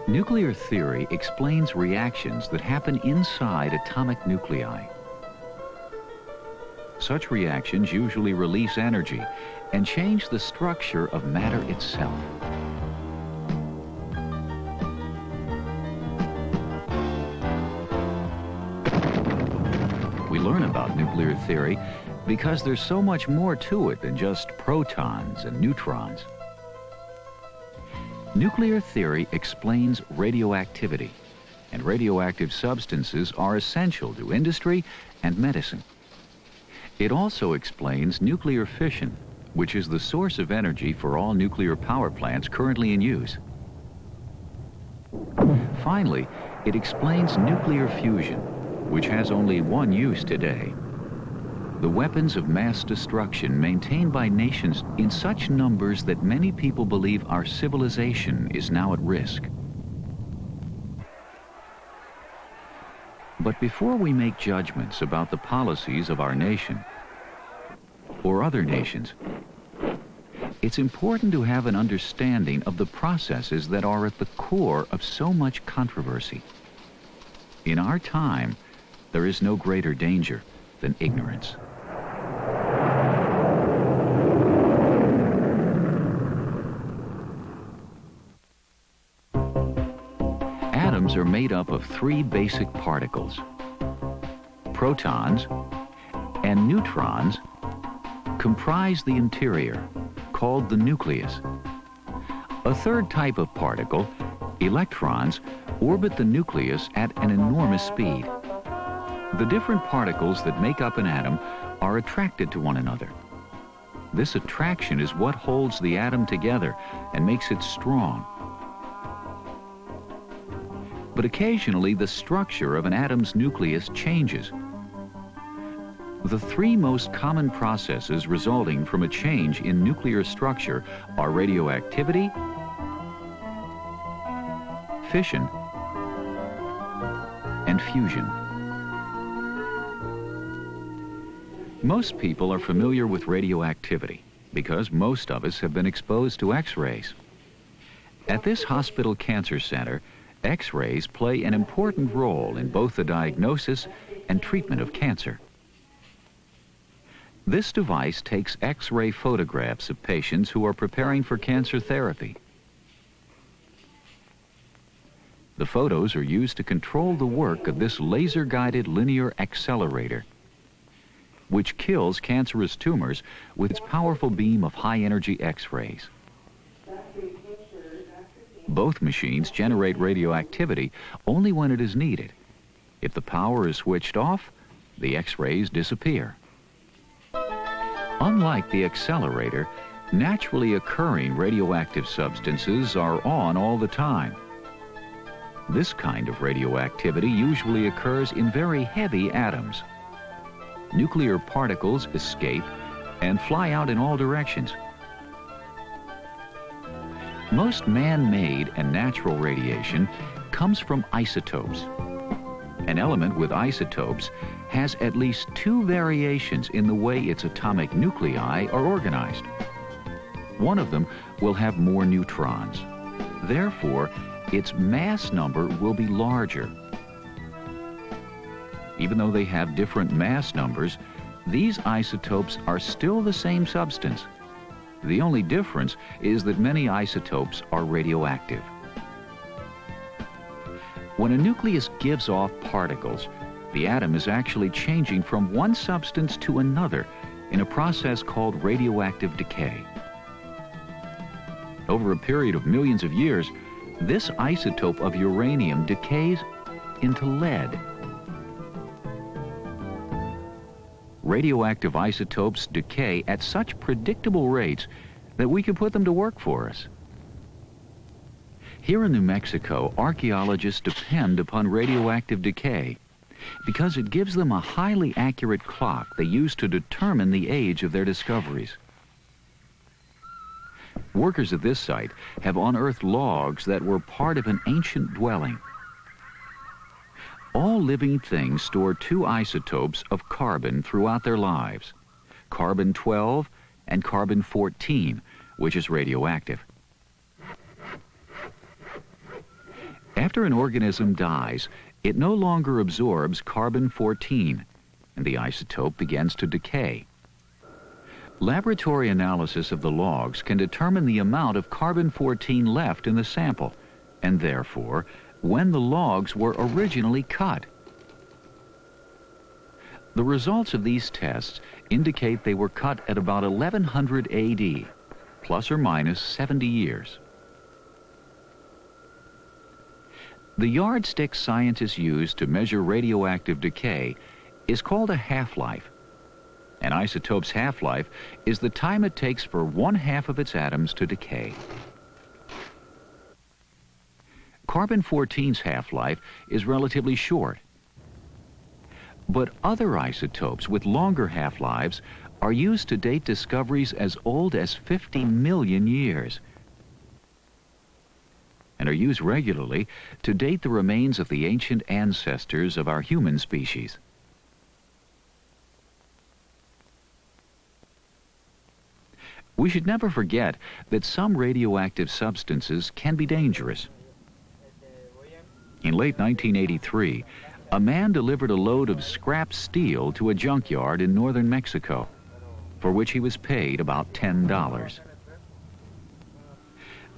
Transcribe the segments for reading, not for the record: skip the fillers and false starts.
Nuclear theory explains reactions that happen inside atomic nuclei. Such reactions usually release energy and change the structure of matter itself. We learn about nuclear theory because there's so much more to it than just protons and neutrons. Nuclear theory explains radioactivity, and radioactive substances are essential to industry and medicine. It also explains nuclear fission, which is the source of energy for all nuclear power plants currently in use. Finally, it explains nuclear fusion, which has only one use today: the weapons of mass destruction maintained by nations in such numbers that many people believe our civilization is now at risk. But before we make judgments about the policies of our nation or other nations, it's important to have an understanding of the processes that are at the core of so much controversy. In our time, there is no greater danger than ignorance. Atoms are made up of three basic particles: protons and neutrons comprise the interior, called the nucleus. A third type of particle, electrons, orbit the nucleus at an enormous speed. The different particles that make up an atom are attracted to one another. This attraction is what holds the atom together and makes it strong. But occasionally the structure of an atom's nucleus changes. The three most common processes resulting from a change in nuclear structure are radioactivity, fission, and fusion. Most people are familiar with radioactivity because most of us have been exposed to X-rays. At this hospital cancer center, X-rays play an important role in both the diagnosis and treatment of cancer. This device takes X-ray photographs of patients who are preparing for cancer therapy. The photos are used to control the work of this laser-guided linear accelerator, which kills cancerous tumors with its powerful beam of high-energy X-rays. Both machines generate radioactivity only when it is needed. If the power is switched off, the X-rays disappear. Unlike the accelerator, naturally occurring radioactive substances are on all the time. This kind of radioactivity usually occurs in very heavy atoms. Nuclear particles escape and fly out in all directions. Most man-made and natural radiation comes from isotopes. An element with isotopes has at least two variations in the way its atomic nuclei are organized. One of them will have more neutrons. Therefore, its mass number will be larger. Even though they have different mass numbers, these isotopes are still the same substance. The only difference is that many isotopes are radioactive. When a nucleus gives off particles, the atom is actually changing from one substance to another in a process called radioactive decay. Over a period of millions of years, this isotope of uranium decays into lead. Radioactive isotopes decay at such predictable rates that we can put them to work for us. Here in New Mexico, archaeologists depend upon radioactive decay because it gives them a highly accurate clock they use to determine the age of their discoveries. Workers at this site have unearthed logs that were part of an ancient dwelling. All living things store two isotopes of carbon throughout their lives, carbon-12 and carbon-14, which is radioactive. After an organism dies, it no longer absorbs carbon-14, and the isotope begins to decay. Laboratory analysis of the logs can determine the amount of carbon-14 left in the sample, and therefore, when the logs were originally cut. The results of these tests indicate they were cut at about 1100 AD, plus or minus 70 years. The yardstick scientists use to measure radioactive decay is called a half-life. An isotope's half-life is the time it takes for 1/2 of its atoms to decay. Carbon-14's half-life is relatively short. But other isotopes with longer half-lives are used to date discoveries as old as 50 million years, and are used regularly to date the remains of the ancient ancestors of our human species. We should never forget that some radioactive substances can be dangerous. In late 1983, a man delivered a load of scrap steel to a junkyard in northern Mexico, for which he was paid about $10.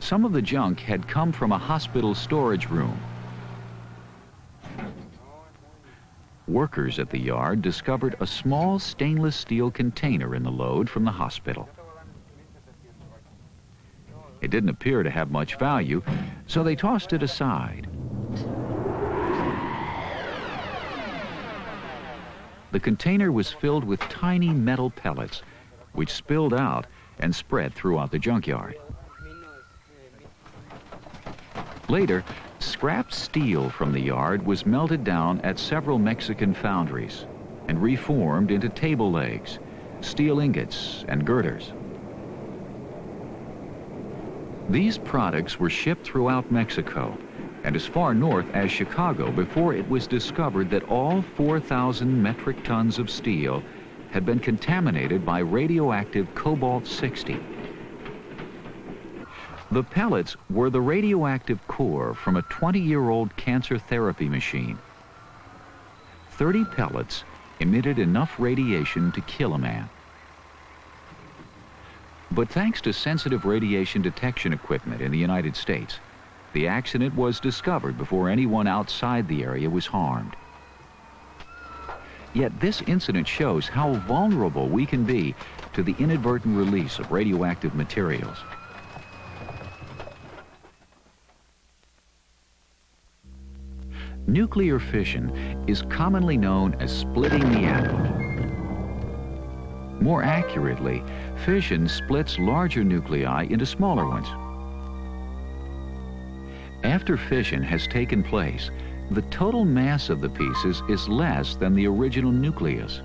Some of the junk had come from a hospital storage room. Workers at the yard discovered a small stainless steel container in the load from the hospital. It didn't appear to have much value, so they tossed it aside. The container was filled with tiny metal pellets, which spilled out and spread throughout the junkyard. Later, scrap steel from the yard was melted down at several Mexican foundries and reformed into table legs, steel ingots, and girders. These products were shipped throughout Mexico and as far north as Chicago before it was discovered that all 4,000 metric tons of steel had been contaminated by radioactive cobalt-60. The pellets were the radioactive core from a 20-year-old cancer therapy machine. 30 pellets emitted enough radiation to kill a man. But thanks to sensitive radiation detection equipment in the United States, the accident was discovered before anyone outside the area was harmed. Yet this incident shows how vulnerable we can be to the inadvertent release of radioactive materials. Nuclear fission is commonly known as splitting the atom. More accurately, fission splits larger nuclei into smaller ones. After fission has taken place, the total mass of the pieces is less than the original nucleus.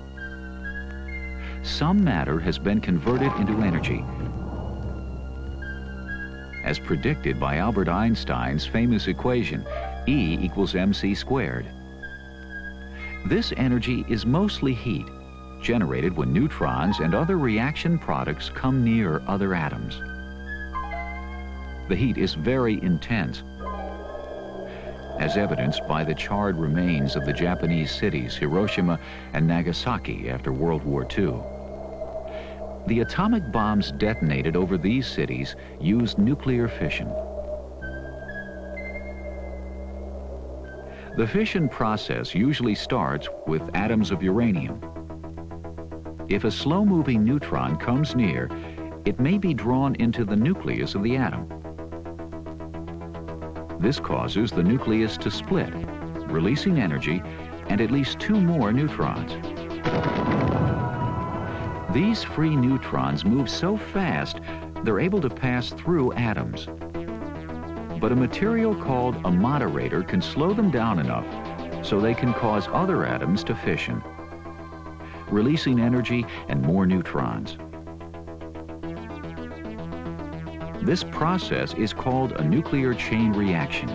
Some matter has been converted into energy, as predicted by Albert Einstein's famous equation, E equals mc squared. This energy is mostly heat, generated when neutrons and other reaction products come near other atoms. The heat is very intense, as evidenced by the charred remains of the Japanese cities Hiroshima and Nagasaki after World War II. The atomic bombs detonated over these cities used nuclear fission. The fission process usually starts with atoms of uranium. If a slow-moving neutron comes near, it may be drawn into the nucleus of the atom. This causes the nucleus to split, releasing energy and at least 2 more neutrons. These free neutrons move so fast, they're able to pass through atoms. But a material called a moderator can slow them down enough so they can cause other atoms to fission, releasing energy and more neutrons. This process is called a nuclear chain reaction.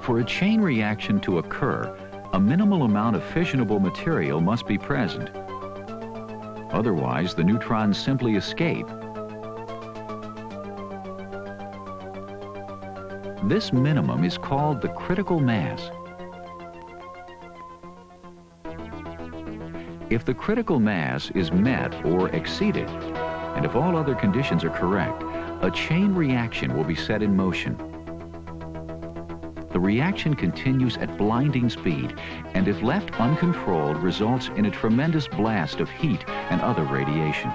For a chain reaction to occur, a minimal amount of fissionable material must be present. Otherwise, the neutrons simply escape. This minimum is called the critical mass. If the critical mass is met or exceeded, and if all other conditions are correct, a chain reaction will be set in motion. The reaction continues at blinding speed, and if left uncontrolled, results in a tremendous blast of heat and other radiation.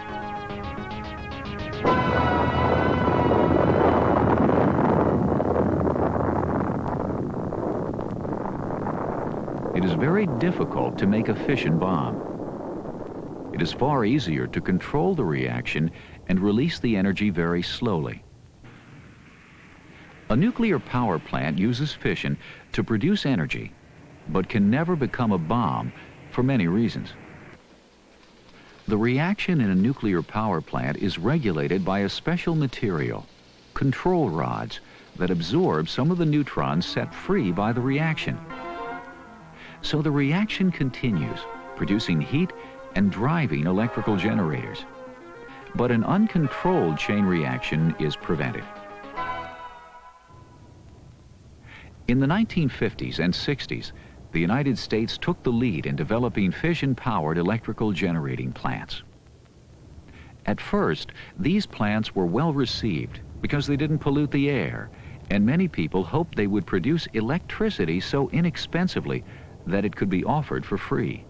It is very difficult to make a fission bomb. It is far easier to control the reaction and release the energy very slowly. A nuclear power plant uses fission to produce energy, but can never become a bomb for many reasons. The reaction in a nuclear power plant is regulated by a special material, control rods, that absorb some of the neutrons set free by the reaction. So the reaction continues, producing heat and driving electrical generators. But an uncontrolled chain reaction is prevented. In the 1950s and 60s, the United States took the lead in developing fission-powered electrical generating plants. At first, these plants were well received because they didn't pollute the air, and many people hoped they would produce electricity so inexpensively that it could be offered for free.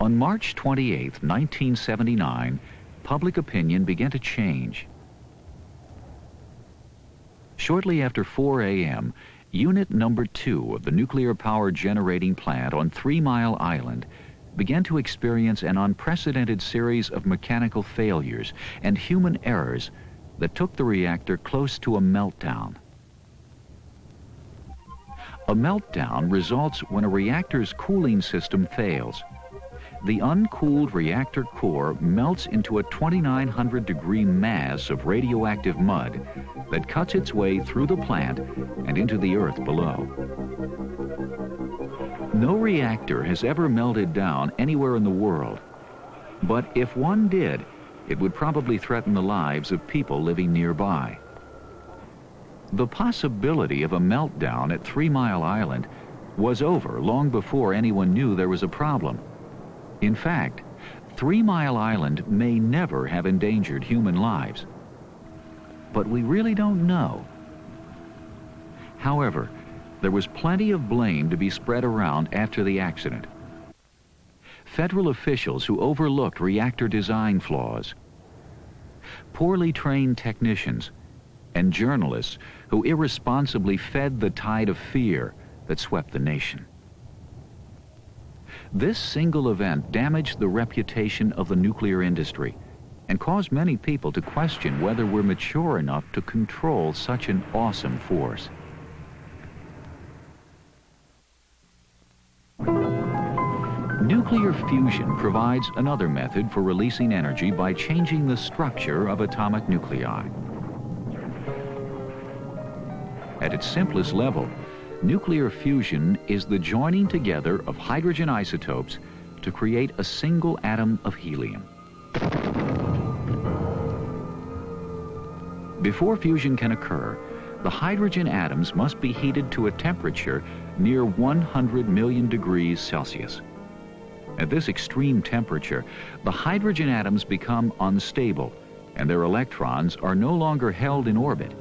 On March 28, 1979, public opinion began to change. Shortly after 4 a.m., Unit Number 2 of the nuclear power generating plant on 3 Mile Island began to experience an unprecedented series of mechanical failures and human errors that took the reactor close to a meltdown. A meltdown results when a reactor's cooling system fails. The uncooled reactor core melts into a 2,900-degree mass of radioactive mud that cuts its way through the plant and into the earth below. No reactor has ever melted down anywhere in the world, but if one did, it would probably threaten the lives of people living nearby. The possibility of a meltdown at 3 Mile Island was over long before anyone knew there was a problem. In fact, 3 Mile Island may never have endangered human lives. But we really don't know. However, there was plenty of blame to be spread around after the accident. Federal officials who overlooked reactor design flaws, poorly trained technicians, and journalists who irresponsibly fed the tide of fear that swept the nation. This single event damaged the reputation of the nuclear industry and caused many people to question whether we're mature enough to control such an awesome force. Nuclear fusion provides another method for releasing energy by changing the structure of atomic nuclei. At its simplest level, nuclear fusion is the joining together of hydrogen isotopes to create a single atom of helium. Before fusion can occur, the hydrogen atoms must be heated to a temperature near 100 million degrees Celsius. At this extreme temperature, the hydrogen atoms become unstable, and their electrons are no longer held in orbit.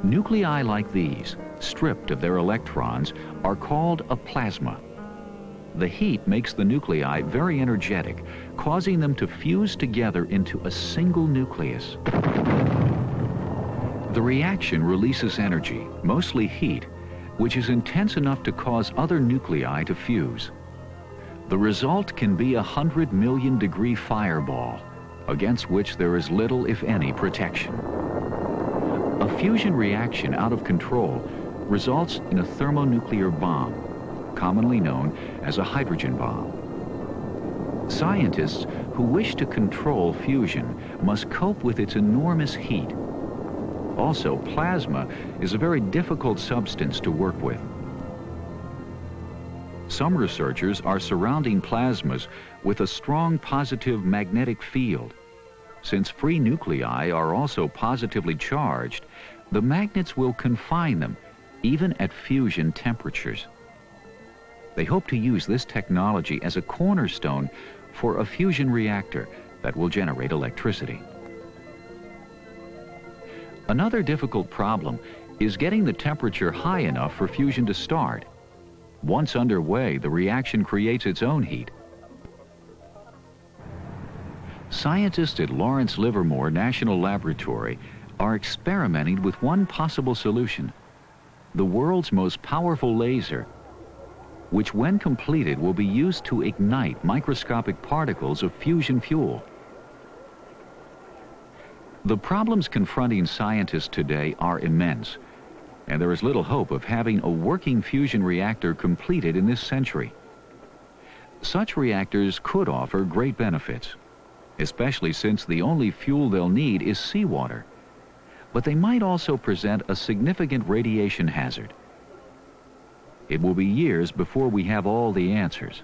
Nuclei like these, stripped of their electrons, are called a plasma. The heat makes the nuclei very energetic, causing them to fuse together into a single nucleus. The reaction releases energy, mostly heat, which is intense enough to cause other nuclei to fuse. The result can be a 100 million degree fireball, against which there is little, if any, protection. A fusion reaction out of control results in a thermonuclear bomb, commonly known as a hydrogen bomb. Scientists who wish to control fusion must cope with its enormous heat. Also, plasma is a very difficult substance to work with. Some researchers are surrounding plasmas with a strong positive magnetic field Since free nuclei are also positively charged, the magnets will confine them, even at fusion temperatures. They hope to use this technology as a cornerstone for a fusion reactor that will generate electricity. Another difficult problem is getting the temperature high enough for fusion to start. Once underway, the reaction creates its own heat. Scientists at Lawrence Livermore National Laboratory are experimenting with one possible solution: the world's most powerful laser, which when completed will be used to ignite microscopic particles of fusion fuel. The problems confronting scientists today are immense, and there is little hope of having a working fusion reactor completed in this century. Such reactors could offer great benefits, especially since the only fuel they'll need is seawater. But they might also present a significant radiation hazard. It will be years before we have all the answers.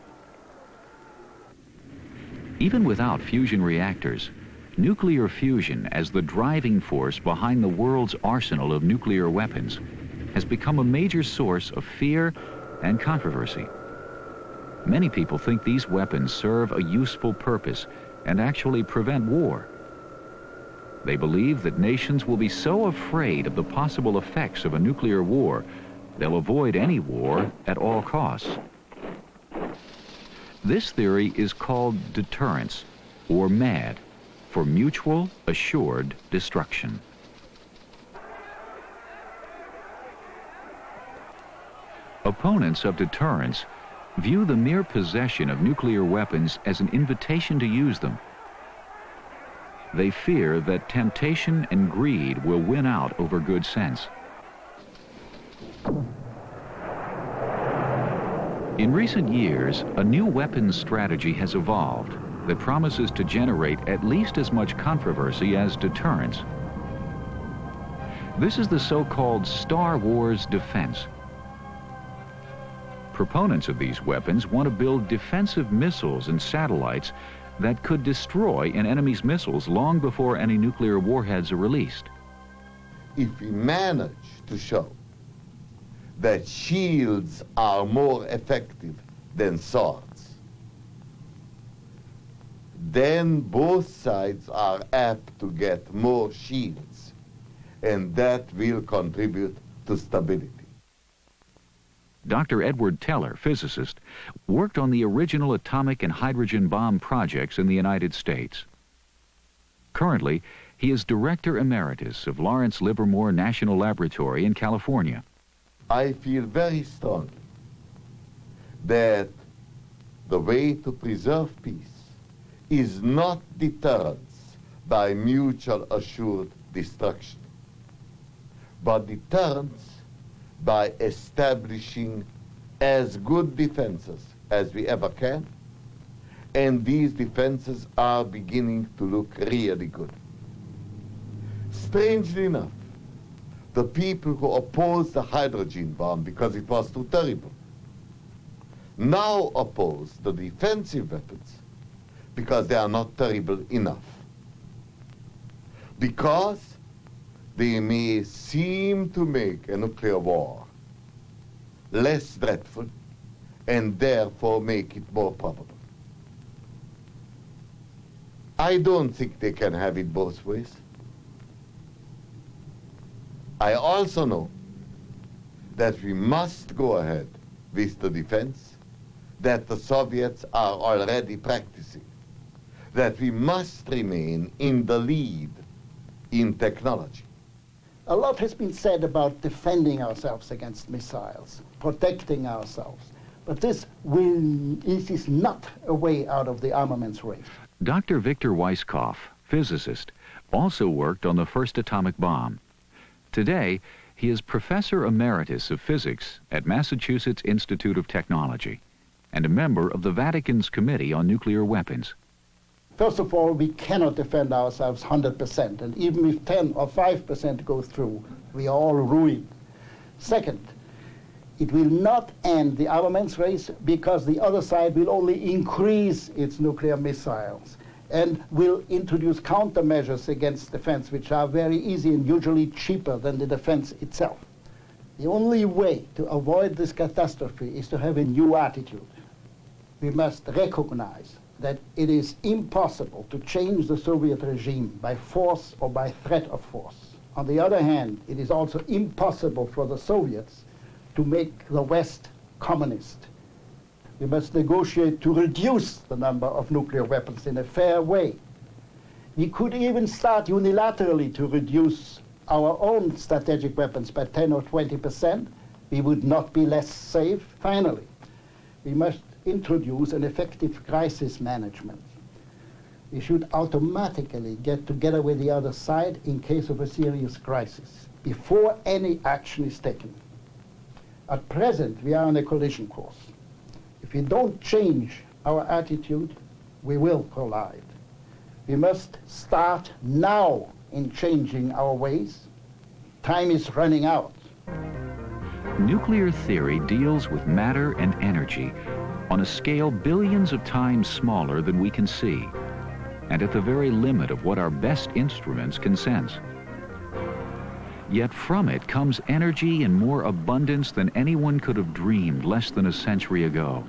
Even without fusion reactors, nuclear fusion as the driving force behind the world's arsenal of nuclear weapons has become a major source of fear and controversy. Many people think these weapons serve a useful purpose and actually prevent war. They believe that nations will be so afraid of the possible effects of a nuclear war, they'll avoid any war at all costs. This theory is called deterrence, or MAD, for mutual assured destruction. Opponents of deterrence view the mere possession of nuclear weapons as an invitation to use them. They fear that temptation and greed will win out over good sense. In recent years, a new weapons strategy has evolved that promises to generate at least as much controversy as deterrence. This is the so-called Star Wars defense. Proponents of these weapons want to build defensive missiles and satellites that could destroy an enemy's missiles long before any nuclear warheads are released. If we manage to show that shields are more effective than swords, then both sides are apt to get more shields, and that will contribute to stability. Dr. Edward Teller, physicist, worked on the original atomic and hydrogen bomb projects in the United States. Currently, he is Director Emeritus of Lawrence Livermore National Laboratory in California. I feel very strongly that the way to preserve peace is not deterrence by mutual assured destruction, but deterrence by establishing as good defenses as we ever can, and these defenses are beginning to look really good. Strangely enough, the people who opposed the hydrogen bomb because it was too terrible now oppose the defensive weapons because they are not terrible enough. Because they may seem to make a nuclear war less dreadful and therefore make it more probable. I don't think they can have it both ways. I also know that we must go ahead with the defense that the Soviets are already practicing, that we must remain in the lead in technology. A lot has been said about defending ourselves against missiles, protecting ourselves, but this is not a way out of the armaments race. Dr. Victor Weisskopf, physicist, also worked on the first atomic bomb. Today, he is Professor Emeritus of Physics at Massachusetts Institute of Technology and a member of the Vatican's Committee on Nuclear Weapons. First of all, we cannot defend ourselves 100%, and even if 10 or 5% go through, we are all ruined. Second, it will not end the armaments race because the other side will only increase its nuclear missiles. and will introduce countermeasures against defense, which are very easy and usually cheaper than the defense itself. The only way to avoid this catastrophe is to have a new attitude. We must recognize that it is impossible to change the Soviet regime by force or by threat of force. On the other hand, it is also impossible for the Soviets to make the West communist. We must negotiate to reduce the number of nuclear weapons in a fair way. We could even start unilaterally to reduce our own strategic weapons by 10 or 20%. We would not be less safe. Finally, we must introduce an effective crisis management. We should automatically get together with the other side in case of a serious crisis, before any action is taken. At present, we are on a collision course. If we don't change our attitude, we will collide. We must start now in changing our ways. Time is running out. Nuclear theory deals with matter and energy on a scale billions of times smaller than we can see, and at the very limit of what our best instruments can sense. Yet from it comes energy in more abundance than anyone could have dreamed less than a century ago.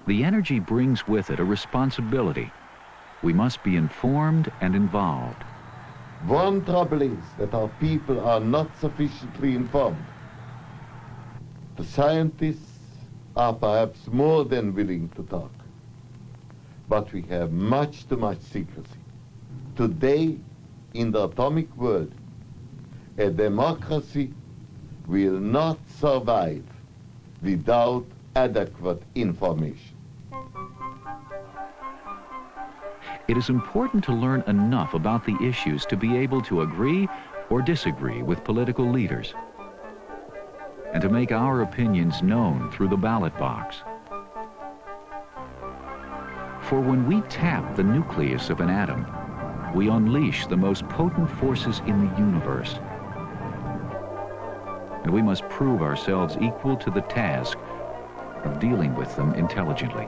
The energy brings with it a responsibility. We must be informed and involved. One trouble is that our people are not sufficiently informed. The scientists are perhaps more than willing to talk, but we have much too much secrecy. Today, in the atomic world, a democracy will not survive without adequate information. It is important to learn enough about the issues to be able to agree or disagree with political leaders, and to make our opinions known through the ballot box. For when we tap the nucleus of an atom, we unleash the most potent forces in the universe. And we must prove ourselves equal to the task of dealing with them intelligently.